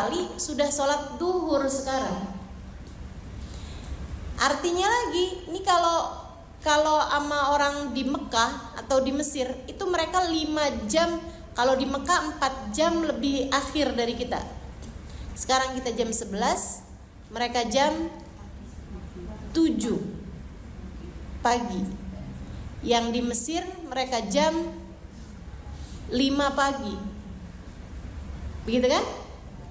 kali sudah sholat duhur sekarang. Artinya lagi, ini kalau sama orang di Mekah atau di Mesir itu mereka 5 jam, kalau di Mekah 4 jam lebih akhir dari kita. Sekarang kita jam 11, mereka jam 7 pagi. Yang di Mesir mereka jam 5 pagi. Begitu kan?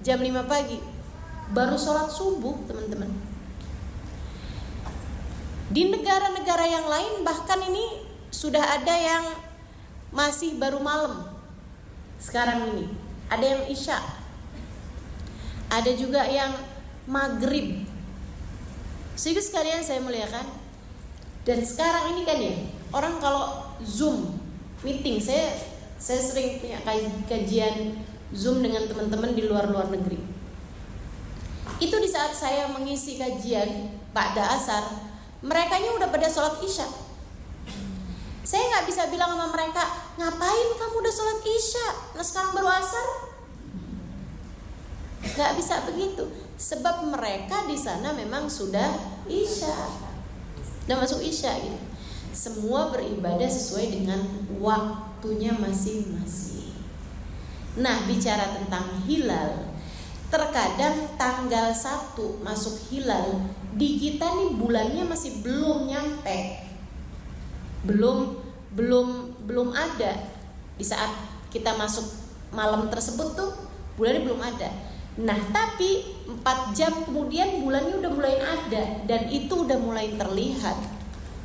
Jam 5 pagi baru sholat subuh, teman-teman. Di negara-negara yang lain bahkan ini sudah ada yang masih baru malam. Sekarang ini ada yang isya, ada juga yang maghrib. Sehingga sekalian saya muliakan, dan sekarang ini kan ya, orang kalau Zoom meeting, saya sering punya kajian Zoom dengan teman-teman di luar negeri. Itu di saat saya mengisi kajian ba'da asar, merekanya udah pada sholat isya. Saya nggak bisa bilang sama mereka, ngapain kamu udah sholat isya? Nah sekarang baru asar. Nggak bisa begitu, sebab mereka di sana memang sudah isya, udah masuk isya gitu. Semua beribadah sesuai dengan waktunya masing-masing. Nah bicara tentang hilal, terkadang tanggal 1 masuk hilal, di kita nih bulannya masih belum nyampe, belum ada. Di saat kita masuk malam tersebut tuh bulannya belum ada. Nah tapi 4 jam kemudian bulannya udah mulai ada, dan itu udah mulai terlihat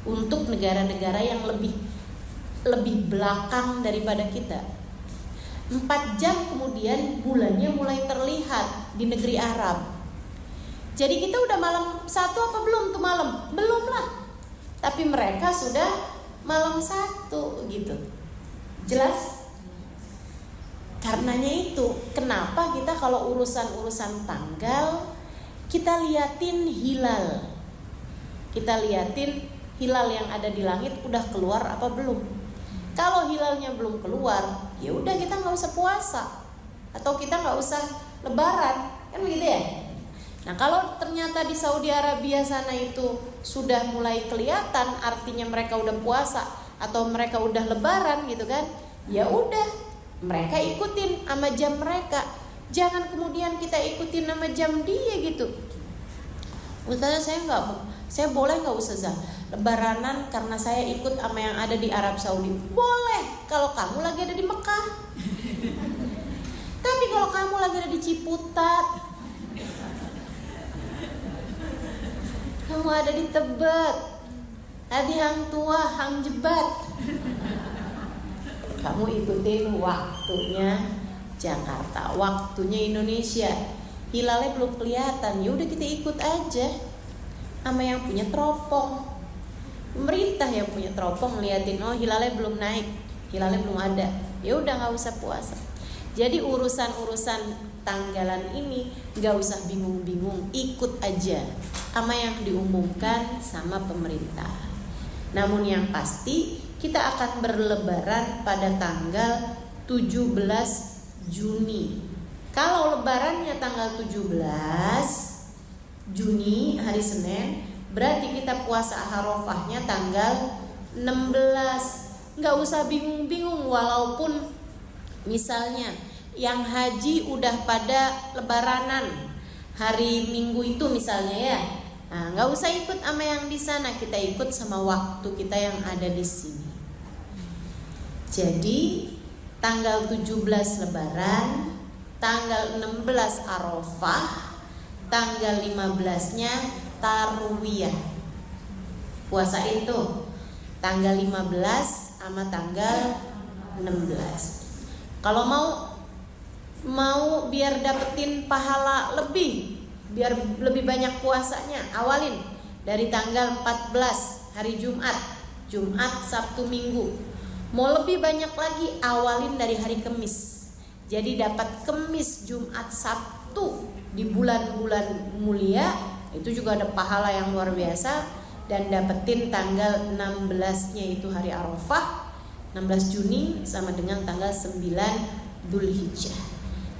untuk negara-negara yang lebih belakang daripada kita. 4 jam kemudian bulannya mulai terlihat di negeri Arab. Jadi kita udah malam 1 apa belum tuh malam? Belum lah. Tapi mereka sudah malam 1 gitu. Jelas? Karenanya itu kenapa kita kalau urusan tanggal, kita liatin hilal. Kita liatin hilal yang ada di langit udah keluar apa belum. Kalau hilalnya belum keluar, ya udah kita nggak usah puasa atau kita nggak usah lebaran, kan begitu ya. Nah kalau ternyata di Saudi Arabia sana itu sudah mulai kelihatan, artinya mereka udah puasa atau mereka udah lebaran gitu kan, ya udah mereka ikutin sama jam mereka. Jangan kemudian kita ikutin sama jam dia gitu. Ustazah saya boleh nggak Ustazah lebaranan karena saya ikut sama yang ada di Arab Saudi? Boleh kalau kamu lagi ada di Mekah. Tapi kalau kamu lagi ada di Ciputat, kamu ada di Tebet, ada di Hang Tua, Hang Jebat, kamu ikutin waktunya Jakarta, waktunya Indonesia. Hilalnya belum kelihatan, ya udah kita ikut aja sama yang punya teropong. Pemerintah yang punya teropong ngeliatin, oh hilalnya belum naik, hilalnya belum ada, ya udah nggak usah puasa. Jadi urusan tanggalan ini nggak usah bingung-bingung, ikut aja sama yang diumumkan sama pemerintah. Namun yang pasti kita akan berlebaran pada tanggal 17 Juni. Kalau lebarannya tanggal 17 Juni hari Senin, berarti kita puasa Arafahnya tanggal 16. Nggak usah bingung-bingung, walaupun misalnya yang haji udah pada lebaranan hari Minggu itu misalnya ya. Nah, nggak usah ikut sama yang di sana, kita ikut sama waktu kita yang ada di sini. Jadi tanggal 17 lebaran, tanggal 16 Arafah, tanggal 15-nya Tarwiyah. Puasa itu tanggal 15 sama tanggal 16. Kalau mau biar dapetin pahala lebih, biar lebih banyak puasanya, awalin dari tanggal 14 hari Jumat, Sabtu, Minggu. Mau lebih banyak lagi, awalin dari hari Kamis. Jadi dapat Kamis, Jumat, Sabtu di bulan-bulan mulia, itu juga ada pahala yang luar biasa. Dan dapetin tanggal 16-nya itu hari Arafah, 16 Juni sama dengan tanggal 9 Dzulhijjah.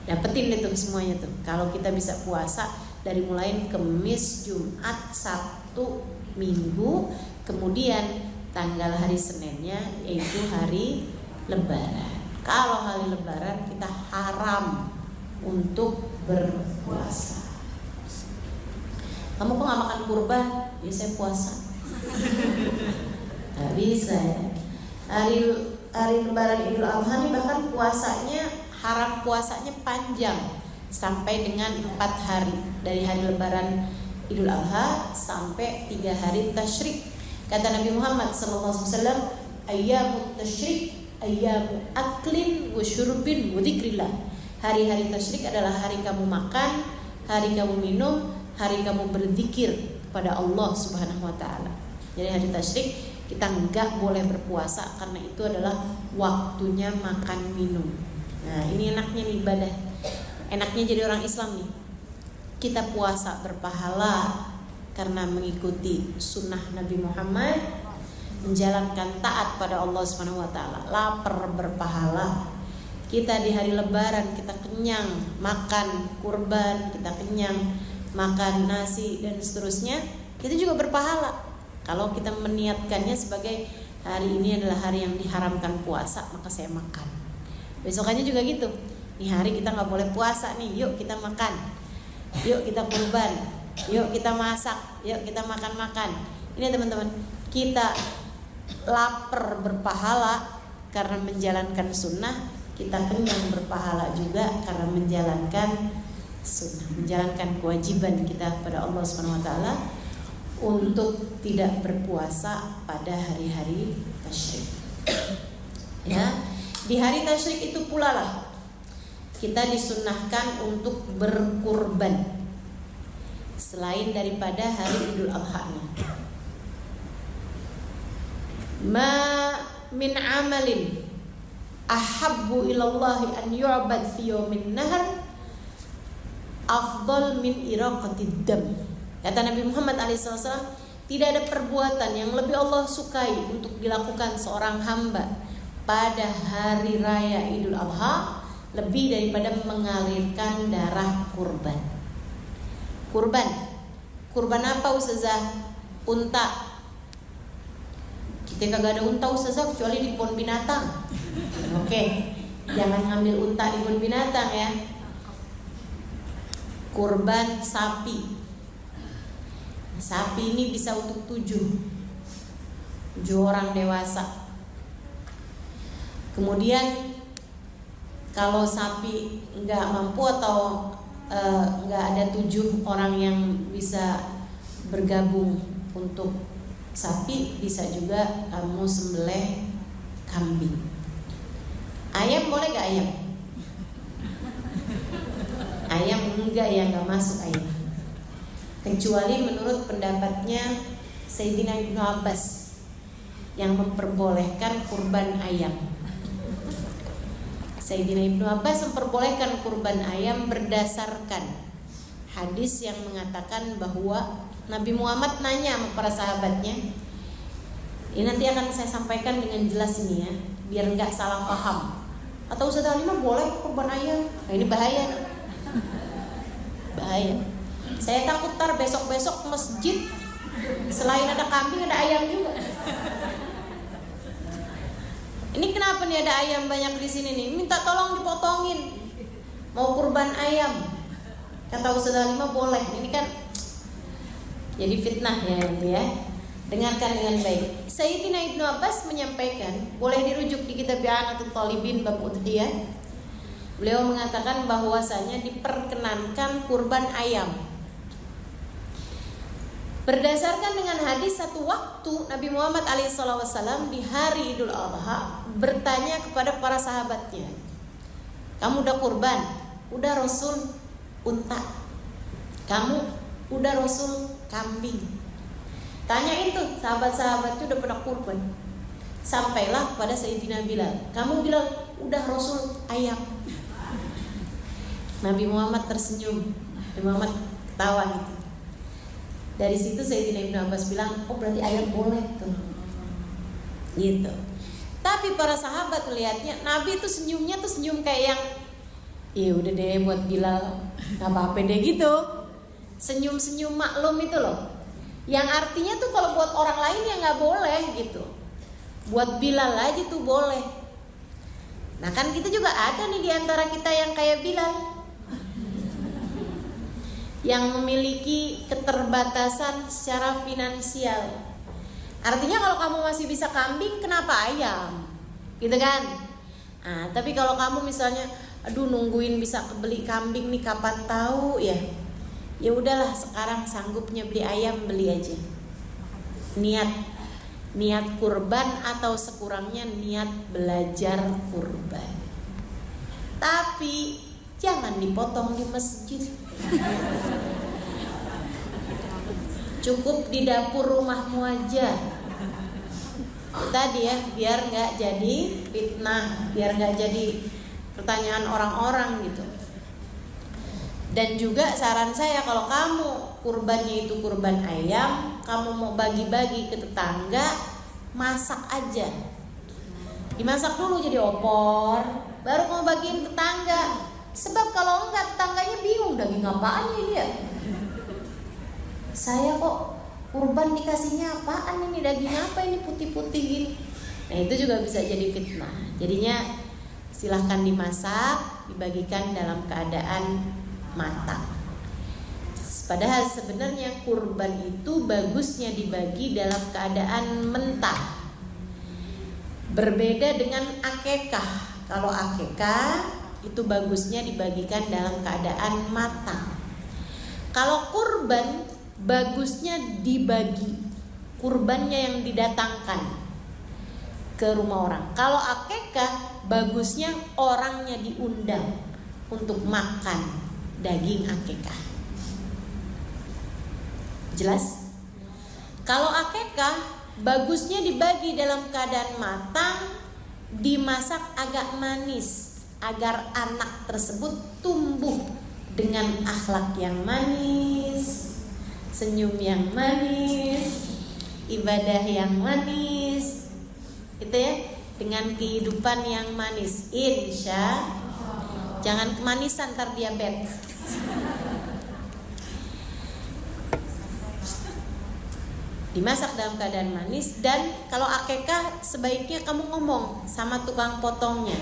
Dapetin deh tuh semuanya tuh. Kalau kita bisa puasa dari mulai Kamis, Jumat, Sabtu, Minggu, kemudian tanggal hari Seninnya yaitu hari Lebaran. Kalau hari Lebaran kita haram untuk berpuasa. Kamu kok nggak makan kurban? Ya saya puasa. Nggak bisa ya. Hari Lebaran Idul Adha ini bahkan puasanya haram, puasanya panjang sampai dengan 4 hari, dari hari Lebaran Idul Adha sampai 3 hari tasyrik. Kata Nabi Muhammad SAW, ayyamut tasyrik ayyamu aklin wa syurbin wa dzikrillah. Hari-hari tasyrik adalah hari kamu makan, hari kamu minum, hari kamu berzikir kepada Allah Subhanahu wa taala. Jadi hari tasyrik kita enggak boleh berpuasa karena itu adalah waktunya makan minum. Nah, ini enaknya nih ibadah. Enaknya jadi orang Islam nih. Kita puasa berpahala karena mengikuti sunnah Nabi Muhammad, menjalankan taat pada Allah Subhanahu wa taala. Lapar berpahala. Kita di hari Lebaran kita kenyang makan kurban, kita kenyang makan nasi dan seterusnya, kita juga berpahala. Kalau kita meniatkannya sebagai hari ini adalah hari yang diharamkan puasa, maka saya makan. Besokannya juga gitu. Nih hari kita nggak boleh puasa nih, yuk kita makan, yuk kita kurban, yuk kita masak, yuk kita makan-makan. Ini teman-teman, kita lapar berpahala karena menjalankan sunnah, kita kenyang berpahala juga karena menjalankan sunnah, menjalankan kewajiban kita pada Allah Subhanahu wa taala untuk tidak berpuasa pada hari-hari tasyrik. Ya, di hari tasyrik itu pula lah kita disunnahkan untuk berkurban selain daripada hari Idul Adha-nya. Ma min amalin ahabbu ilallahi an yu'bad fi yawmin nahr afdal min iraqatid dam. Kata Nabi Muhammad SAW, tidak ada perbuatan yang lebih Allah sukai untuk dilakukan seorang hamba pada hari raya Idul Adha lebih daripada mengalirkan darah kurban. Kurban apa Ustazah? Unta. Kita kagak ada unta Ustazah kecuali di kebun binatang. Oke, jangan ngambil unta di kebun binatang ya. Kurban sapi. Sapi ini bisa untuk 7 orang dewasa. Kemudian kalau sapi nggak mampu atau nggak ada 7 orang yang bisa bergabung untuk sapi, bisa juga kamu sembelih kambing. Ayam boleh nggak ayam? Ayam enggak ya, nggak masuk ayam. Kecuali menurut pendapatnya Sayyidina Ibnu Abbas yang memperbolehkan kurban ayam. Sayyidina Ibnu Abbas memperbolehkan kurban ayam berdasarkan hadis yang mengatakan bahwa Nabi Muhammad nanya sama para sahabatnya. Ini nanti akan saya sampaikan dengan jelas ini ya, biar nggak salah paham. Atau Ustaz Halimah boleh kurban ayam? Nah, ini bahaya nih. Bahaya. Saya takut tar besok-besok masjid selain ada kambing ada ayam juga. Ini kenapa nih ada ayam banyak di sini nih? Minta tolong dipotongin. Mau kurban ayam. Kata Ustaz Halimah boleh. Ini kan jadi fitnah ya itu ya. Dengarkan dengan baik. Sayyidina Ibnu Abbas menyampaikan, boleh dirujuk di kitab I'anatul Talibin bab udhiyah. Beliau mengatakan bahwasanya diperkenankan kurban ayam. Berdasarkan dengan hadis satu waktu Nabi Muhammad SAW di hari Idul Adha bertanya kepada para sahabatnya, kamu udah kurban? Udah Rasul unta. Kamu udah Rasul kambing. Tanyain tuh sahabat-sahabat itu udah pernah kurban. Sampailah kepada Sayyidina Bilal, kamu Bilal udah Rasul ayam. Nabi Muhammad tersenyum. Nabi Muhammad ketawa gitu. Dari situ Sayyidina Ibnu Abbas bilang, oh berarti ayam boleh tuh. Gitu. Tapi para sahabat melihatnya Nabi itu senyumnya tuh senyum kayak yang iya udah deh buat Bilal, nggak apa-apa deh gitu. Senyum-senyum maklum itu loh. Yang artinya tuh kalau buat orang lain ya nggak boleh gitu. Buat Bilal aja tuh boleh. Nah kan kita juga ada nih di antara kita yang kayak Bilal, yang memiliki keterbatasan secara finansial. Artinya kalau kamu masih bisa kambing, kenapa ayam? Gitu kan? Nah, tapi kalau kamu misalnya, aduh nungguin bisa beli kambing nih kapan tahu ya. Ya udahlah sekarang sanggupnya beli ayam, beli aja. Niat kurban atau sekurangnya niat belajar kurban. Tapi jangan dipotong di masjid. Cukup di dapur rumahmu aja. Tadi ya, biar nggak jadi fitnah, biar nggak jadi pertanyaan orang-orang gitu. Dan juga saran saya, kalau kamu kurbannya itu kurban ayam, kamu mau bagi-bagi ke tetangga, masak aja. Dimasak dulu jadi opor, baru mau bagiin tetangga. Sebab kalau enggak tetangganya bingung, daging apaan ini ya? Saya kok kurban dikasihnya apaan ini, daging apa ini putih-putih gini. Nah itu juga bisa jadi fitnah. Jadinya silahkan dimasak, dibagikan dalam keadaan matang. Padahal sebenarnya kurban itu bagusnya dibagi dalam keadaan mentah. Berbeda dengan akekah. Kalau akekah itu bagusnya dibagikan dalam keadaan matang. Kalau kurban bagusnya dibagi, kurbannya yang didatangkan ke rumah orang. Kalau akekah bagusnya orangnya diundang untuk makan daging akekah. Jelas? Kalau akekah bagusnya dibagi dalam keadaan matang, dimasak agak manis agar anak tersebut tumbuh dengan akhlak yang manis, senyum yang manis, ibadah yang manis, gitu ya, dengan kehidupan yang manis. Insya, jangan kemanisan ntar diabetes. Dimasak dalam keadaan manis. Dan kalau akekah sebaiknya kamu ngomong sama tukang potongnya,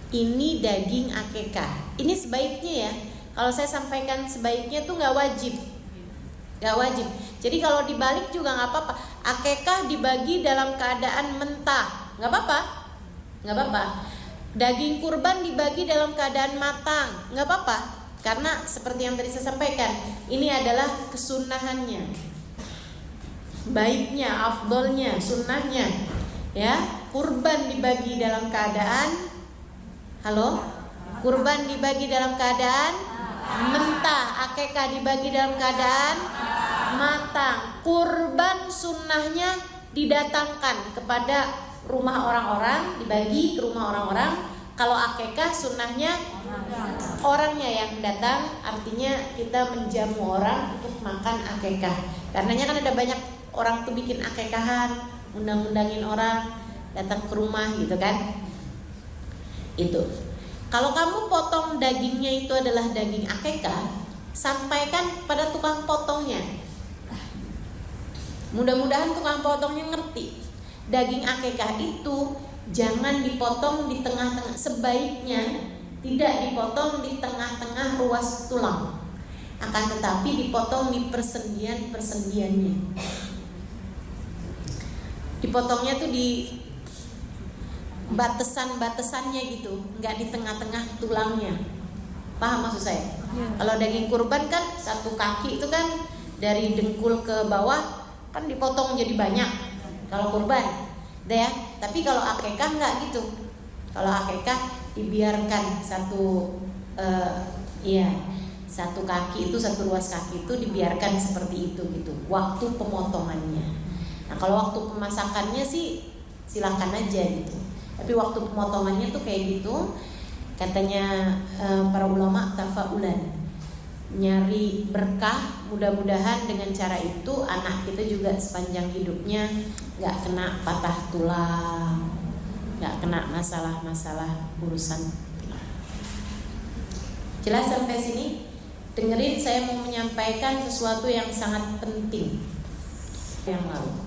ini daging akekah. Ini sebaiknya ya. Kalau saya sampaikan sebaiknya tuh nggak wajib. Jadi kalau dibalik juga nggak apa-apa. Akekah dibagi dalam keadaan mentah, nggak apa-apa. Daging kurban dibagi dalam keadaan matang, nggak apa-apa. Karena seperti yang tadi saya sampaikan, ini adalah kesunahannya, baiknya, afdolnya, sunnahnya. Ya, kurban dibagi dalam keadaan, kurban dibagi dalam keadaan mentah, akekah dibagi dalam keadaan matang. Kurban sunnahnya didatangkan kepada rumah orang-orang, dibagi ke rumah orang-orang. Kalau akekah sunnahnya orangnya yang datang, artinya kita menjamu orang untuk makan akekah. Karenanya kan ada banyak orang tuh bikin akekahan, undang-undangin orang datang ke rumah gitu kan. Itu. Kalau kamu potong dagingnya itu adalah daging akekah, sampaikan kepada tukang potongnya. Mudah-mudahan tukang potongnya ngerti. Daging akekah itu jangan dipotong di tengah-tengah, sebaiknya tidak dipotong di tengah-tengah ruas tulang. Akan tetapi dipotong di persendian-persendiannya. Dipotongnya tuh di batasan-batasannya gitu, nggak di tengah-tengah tulangnya. Paham maksud saya? Ya. Kalau daging kurban kan satu kaki itu kan dari dengkul ke bawah kan dipotong jadi banyak. Kalau kurban, udah ya. Tapi kalau akekah nggak gitu. Kalau akekah dibiarkan satu kaki itu, satu ruas kaki itu dibiarkan seperti itu gitu. Waktu pemotongannya. Nah kalau waktu pemasakannya sih silakan aja gitu. Tapi waktu pemotongannya tuh kayak gitu. Katanya para ulama tafaulan, nyari berkah. Mudah-mudahan dengan cara itu anak kita juga sepanjang hidupnya nggak kena patah tulang, nggak kena masalah-masalah urusan. Jelas sampai sini? Dengerin, saya mau menyampaikan sesuatu yang sangat penting yang lalu.